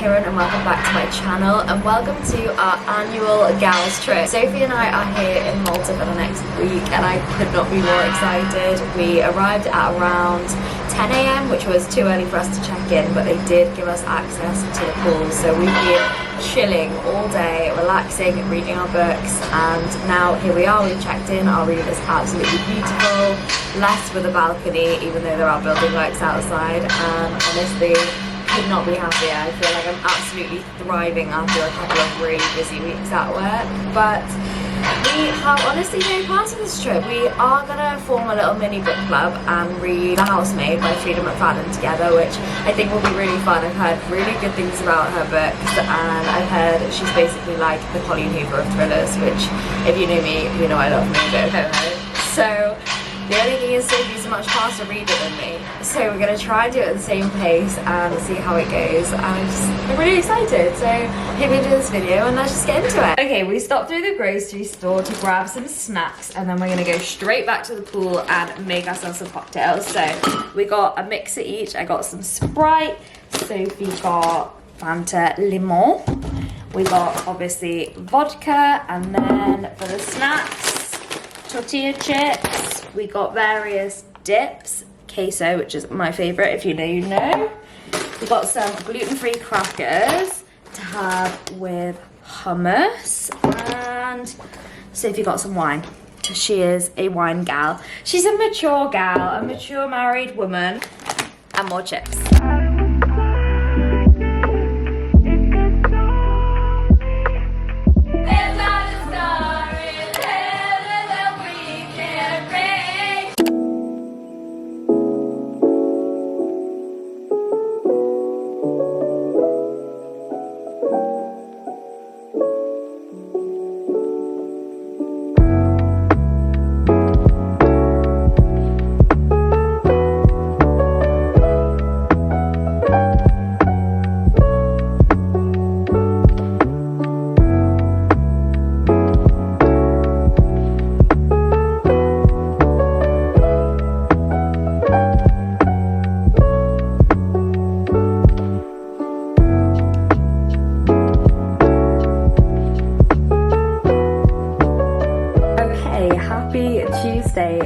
Kieran and welcome back to my channel and welcome to our annual gals trip. Sophie and I are here in Malta for the next week and I could not be more excited. We arrived at around 10 AM, which was too early for us to check in, but they did give us access to the pool, so we've been chilling all day, relaxing, reading our books, and now here we are, we've checked in. Our room is absolutely beautiful, blessed with a balcony even though there are building works outside, and honestly could not be happier. I feel like I'm absolutely thriving after a couple of really busy weeks at work. But we have honestly no plans for this trip. We are gonna form a little mini book club and read The Housemaid by Frieda McFadden together, which I think will be really fun. I've heard really good things about her books, and I've heard she's basically like the Colleen Hoover of thrillers, which if you know me, you know I love me a bit of her. So the only thing is Sophie's a much faster reader than me, so we're going to try and do it at the same pace and see how it goes, and I'm really excited. So hope you enjoy this video and let's just get into it. Okay, we stopped through the grocery store to grab some snacks and then we're going to go straight back to the pool and make ourselves some cocktails. So we got a mixer each. I got some Sprite, Sophie got Fanta Limon, we got obviously vodka, and then for the snacks, tortilla chips. We got various dips, queso, which is my favorite, if you know, you know. We got some gluten-free crackers to have with hummus, and Sophie got some wine, because she is a wine gal. She's a mature gal, a mature married woman, and more chips.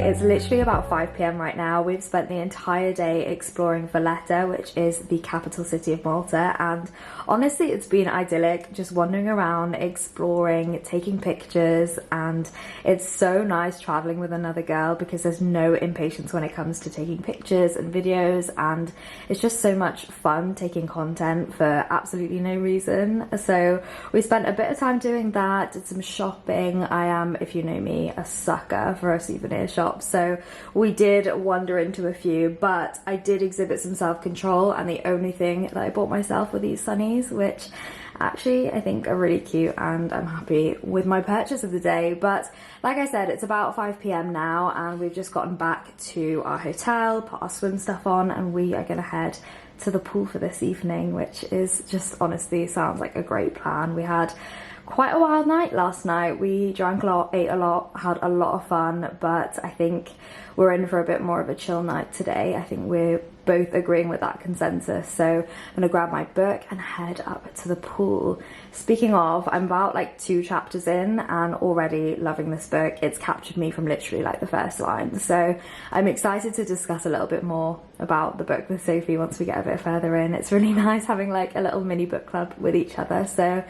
It's literally about 5 PM right now. We've spent the entire day exploring Valletta, which is the capital city of Malta, and honestly it's been idyllic, just wandering around, exploring, taking pictures, and it's so nice traveling with another girl because there's no impatience when it comes to taking pictures and videos, and it's just so much fun taking content for absolutely no reason. So we spent a bit of time doing that, did some shopping. I am, if you know me, a sucker for a souvenir shop, so we did wander into a few, but I did exhibit some self-control, and the only thing that I bought myself were these sunnies, which actually I think are really cute, and I'm happy with my purchase of the day. But like I said, it's about 5 PM now and we've just gotten back to our hotel, put our swim stuff on, and we are gonna head to the pool for this evening, which is just honestly sounds like a great plan. We had quite a wild night last night. We drank a lot, ate a lot, had a lot of fun, but I think we're in for a bit more of a chill night today. I think we're both agreeing with that consensus. So I'm gonna grab my book and head up to the pool. Speaking of, I'm about like 2 chapters in and already loving this book. It's captured me from literally like the first line. So I'm excited to discuss a little bit more about the book with Sophie once we get a bit further in. It's really nice having like a little mini book club with each other. So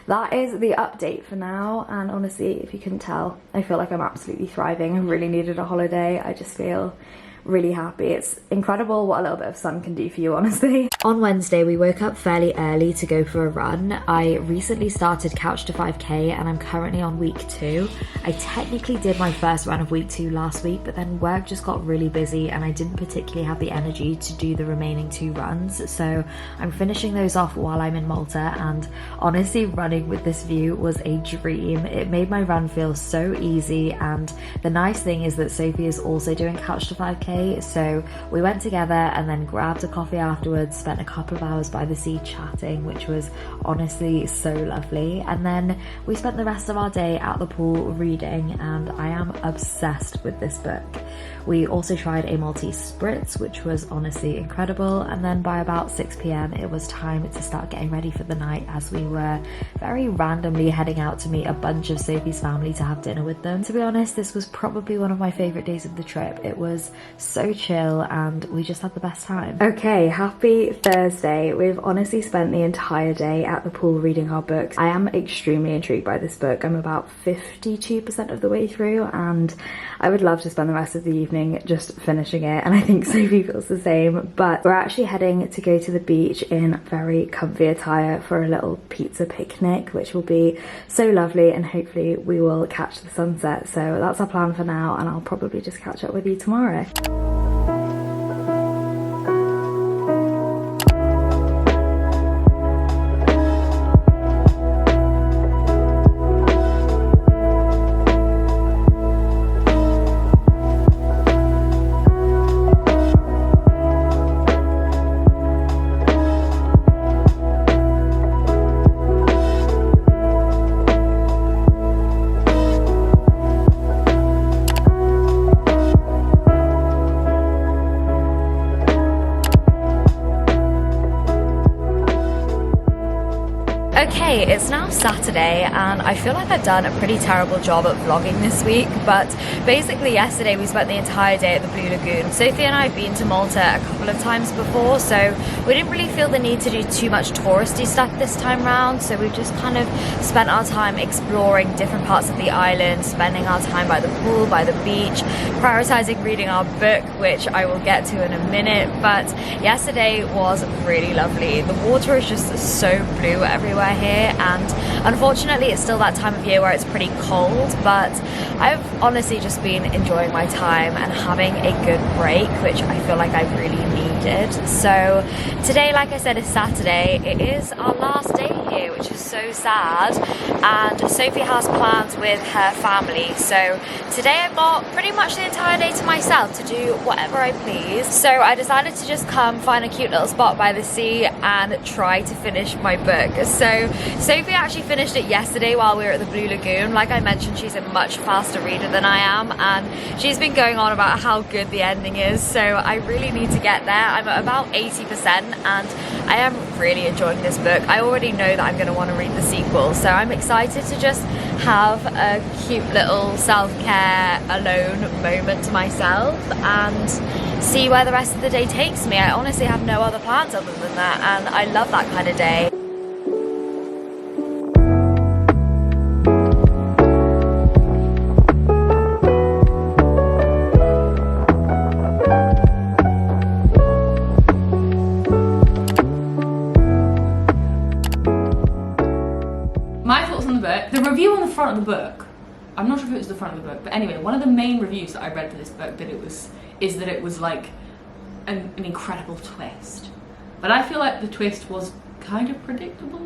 that is the update for now, and honestly, if you couldn't tell, I feel like I'm absolutely thriving. I really needed a holiday. I just feel really happy. It's incredible what a little bit of sun can do for you, honestly. On Wednesday, we woke up fairly early to go for a run. I recently started Couch to 5K and I'm currently on week 2. I technically did my first run of week 2 last week, but then work just got really busy and I didn't particularly have the energy to do the remaining 2 runs. So I'm finishing those off while I'm in Malta, and honestly, running with this view was a dream. It made my run feel so easy, and the nice thing is that Sophie is also doing Couch to 5K day. So we went together and then grabbed a coffee afterwards, spent a couple of hours by the sea chatting, which was honestly so lovely. And then we spent the rest of our day at the pool reading, and I am obsessed with this book. We also tried a Maltese spritz, which was honestly incredible. And then by about 6 p.m, it was time to start getting ready for the night, as we were very randomly heading out to meet a bunch of Sophie's family to have dinner with them. To be honest, this was probably one of my favourite days of the trip. It was so chill and we just had the best time. Okay, happy Thursday. We've honestly spent the entire day at the pool reading our books. I am extremely intrigued by this book. I'm about 52% of the way through and I would love to spend the rest of the evening just finishing it, and I think Sophie feels the same. But we're actually heading to go to the beach in very comfy attire for a little pizza picnic, which will be so lovely, and hopefully we will catch the sunset. So that's our plan for now, and I'll probably just catch up with you tomorrow. Okay, it's now Saturday and I feel like I've done a pretty terrible job at vlogging this week, but basically yesterday we spent the entire day at the Blue Lagoon. Sophie and I have been to Malta a couple of times before, so we didn't really feel the need to do too much touristy stuff this time round, so we've just kind of spent our time exploring different parts of the island, spending our time by the pool, by the beach, prioritizing reading our book, which I will get to in a minute. But yesterday was really lovely. The water is just so blue everywhere here, and unfortunately it's still that time of year where it's pretty cold, but I've honestly just been enjoying my time and having a good break, which I feel like I really needed. So today, like I said, is Saturday. It is our last day here, which is so sad, and Sophie has plans with her family, so today I've got pretty much the entire day to myself to do whatever I please. So I decided to just come find a cute little spot by the sea and try to finish my book. So Sophie actually finished it yesterday while we were at the Blue Lagoon. Like I mentioned, she's a much faster reader than I am, and she's been going on about how good the ending is, so I really need to get there. I'm at about 80% and I am really enjoying this book. I already know that I'm going to want to read the sequel, so I'm excited to just have a cute little self-care alone moment to myself and see where the rest of the day takes me. I honestly have no other plans other than that, and I love that kind of day. The review on the front of the book, I'm not sure if it was the front of the book, but anyway, one of the main reviews that I read for this book is that it was like an incredible twist. But I feel like the twist was kind of predictable.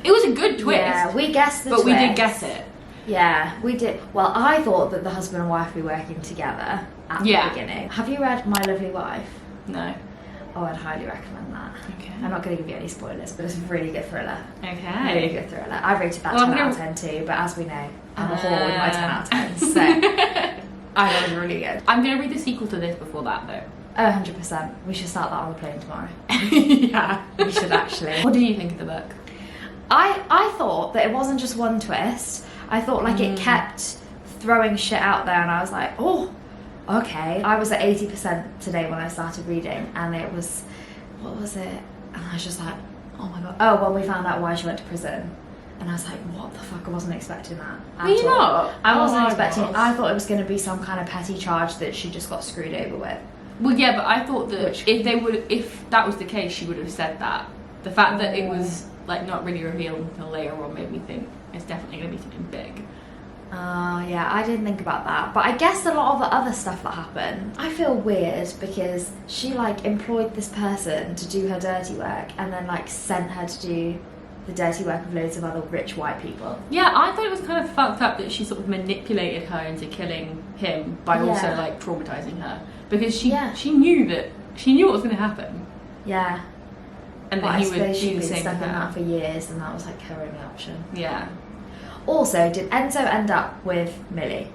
It was a good twist. Yeah, we guessed the twist. But we did guess it. Yeah, we did. Well, I thought that the husband and wife were working together at the beginning. Have you read My Lovely Wife? No. Oh, I'd highly recommend that. Okay. I'm not going to give you any spoilers, but it's a really good thriller. Okay. Really good thriller. I rated that 10 out of 10 too, but as we know, I'm a whore with my 10 out of 10, so I thought it was really good. I'm going to read the sequel to this before that though. Oh, 100%. We should start that on the plane tomorrow. Yeah. We should actually. What did you think of the book? I thought that it wasn't just one twist. I thought like it kept throwing shit out there and I was like, oh, okay. I was at 80% today when I started reading, and it was, what was it? And I was just like, oh my god. Oh, well, we found out why she went to prison. And I was like, what the fuck? I wasn't expecting that at Were you all. not? I wasn't expecting it. I thought it was going to be some kind of petty charge that she just got screwed over with. Well, yeah, but I thought that if that was the case, she would have said that. The fact that it was like not really revealed until later on made me think it's definitely going to be something big. Yeah, I didn't think about that. But I guess a lot of the other stuff that happened, I feel weird because she like employed this person to do her dirty work and then like sent her to do the dirty work of loads of other rich white people. Yeah, I thought it was kind of fucked up that she sort of manipulated her into killing him by also like traumatizing her, because she knew what was going to happen. Yeah. And but that he would do the she'd been same stuck with in her. that for years, and that was like her only option. Yeah. Also, did Enzo end up with Millie?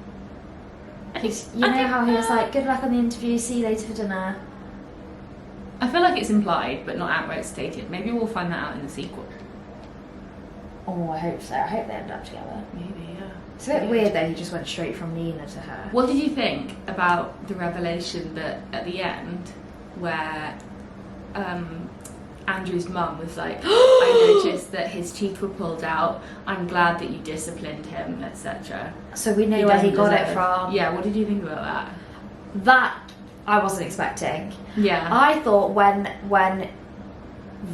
You know how he was like, good luck on the interview, see you later for dinner. I feel like it's implied, but not outright stated. Maybe we'll find that out in the sequel. Oh, I hope so. I hope they end up together. Maybe, yeah. It's a bit weird though, he just went straight from Nina to her. What did you think about the revelation that at the end, where Andrew's mum was like, I noticed that his teeth were pulled out, I'm glad that you disciplined him, etc. So we know where he got it from. Yeah, what did you think about that? That I wasn't expecting. Yeah. I thought when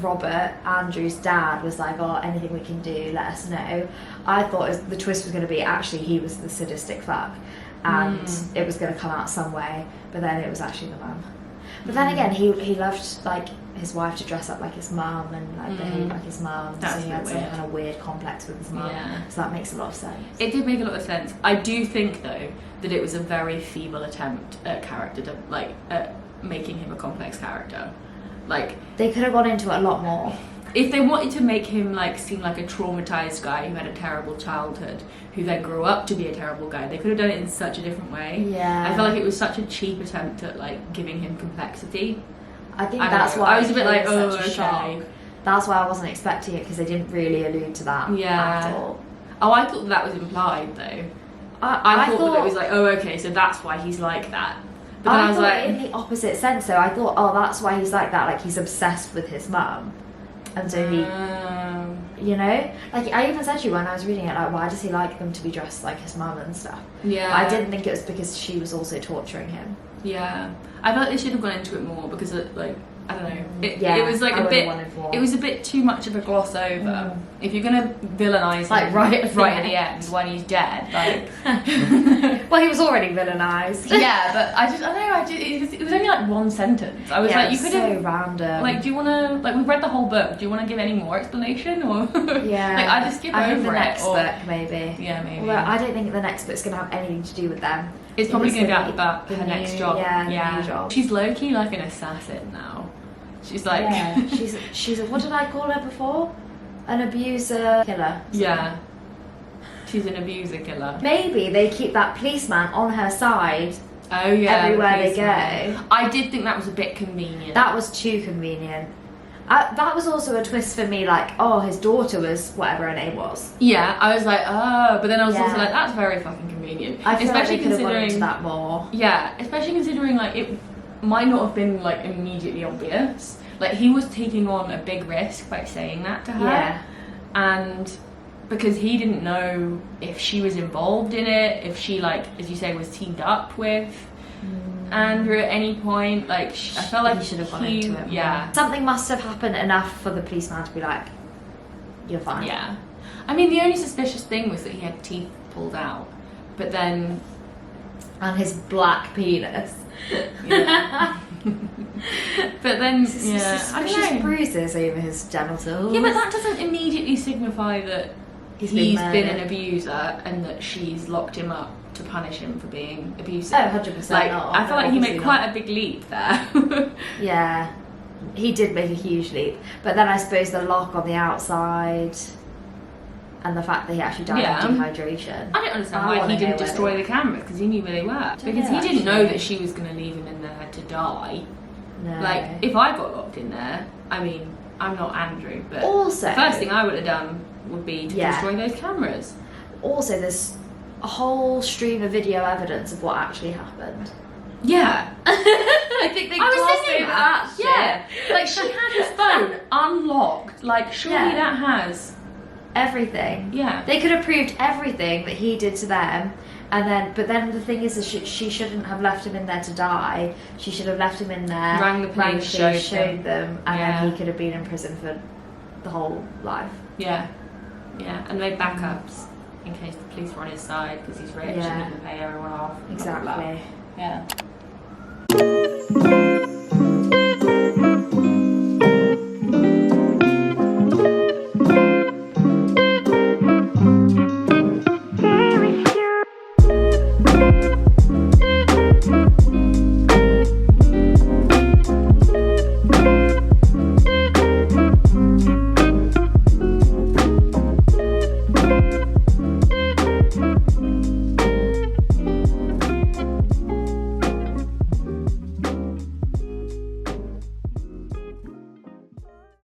Robert, Andrew's dad, was like, oh, anything we can do, let us know, I thought the twist was going to be actually he was the sadistic fuck, and it was going to come out some way, but then it was actually the mum. But then again, he loved like his wife to dress up like his mum and like behave like his mum, so he had some kind of weird complex with his mum. Yeah. So that makes a lot of sense. It did make a lot of sense. I do think though that it was a very feeble attempt at making him a complex character. Like, they could have gone into it a lot more. If they wanted to make him like seem like a traumatized guy who had a terrible childhood, who then grew up to be a terrible guy, they could have done it in such a different way. Yeah. I felt like it was such a cheap attempt at like giving him complexity. I think that's why I was a bit like, oh, such a okay. shock. That's why I wasn't expecting it, because they didn't really allude to that at all. Oh, I thought that was implied though. I thought that it was like, oh, okay, so that's why he's like that. But then I was like, in the opposite sense though, I thought, oh, that's why he's like that, like he's obsessed with his mum. And so he, you know, like I even said to you when I was reading it, like, why does he like them to be dressed like his mum and stuff? Yeah. But I didn't think it was because she was also torturing him. Yeah. I felt like they should have gone into it more, because like, I don't know. It was like it was a bit too much of a gloss over. If you're gonna villainize like him right at the end when he's dead, like well, he was already villainized. Yeah, but I don't know, it was only like one sentence. I was like, you could have so random. Like, do you wanna, like, we've read the whole book, do you wanna give any more explanation, or yeah, like I just skip over the next it, or book maybe. Yeah, maybe. Well, I don't think the next book's gonna have anything to do with them. It's probably gonna be about her next job. Yeah, new job. She's low-key like an assassin now. She's like, yeah, she's a, what did I call her before? An abuser killer. Yeah, she's an abuser killer. Maybe they keep that policeman on her side. Oh yeah, everywhere they go. I did think that was a bit convenient. That was too convenient. That was also a twist for me, like, oh, his daughter was whatever her name was. Yeah, I was like, oh, but then I was also like, that's very fucking convenient. I feel especially like they could have gone into that more. Yeah, especially considering like it might not have been like immediately obvious. Like, he was taking on a big risk by saying that to her. Yeah. And because he didn't know if she was involved in it, if she, like, as you say, was teamed up with Andrew at any point. Like, I felt like he should have gone into it more. Yeah. Something must have happened enough for the policeman to be like, you're fine. Yeah. I mean, the only suspicious thing was that he had teeth pulled out. But then... And his black penis. Yeah. But then, yeah, suspicious bruises over his genitals. Yeah, but that doesn't immediately signify that he's been an abuser and that she's locked him up to punish him for being abusive. Oh, 100% like, not. I feel like he made quite a big leap there. Yeah, he did make a huge leap. But then I suppose the lock on the outside and the fact that he actually died of dehydration. I don't understand why he didn't destroy the cameras, because he knew where they were. Because he didn't know that she was going to leave him in there to die. No. Like, if I got locked in there, I mean, I'm not Andrew, but also, the first thing I would have done would be to destroy those cameras. Also, there's a whole stream of video evidence of what actually happened. Yeah. I think they glossed over that shit. Yeah. Like, she had his phone unlocked. Like, surely that has... everything. Yeah. They could have proved everything that he did to them, and then, but then the thing is that she shouldn't have left him in there to die. She should have left him in there, rang the police, showed them, and then he could have been in prison for the whole life. Yeah. Yeah, and made backups in case the police were on his side because he's rich and he can pay everyone off. Exactly. Blah, blah, blah. Yeah.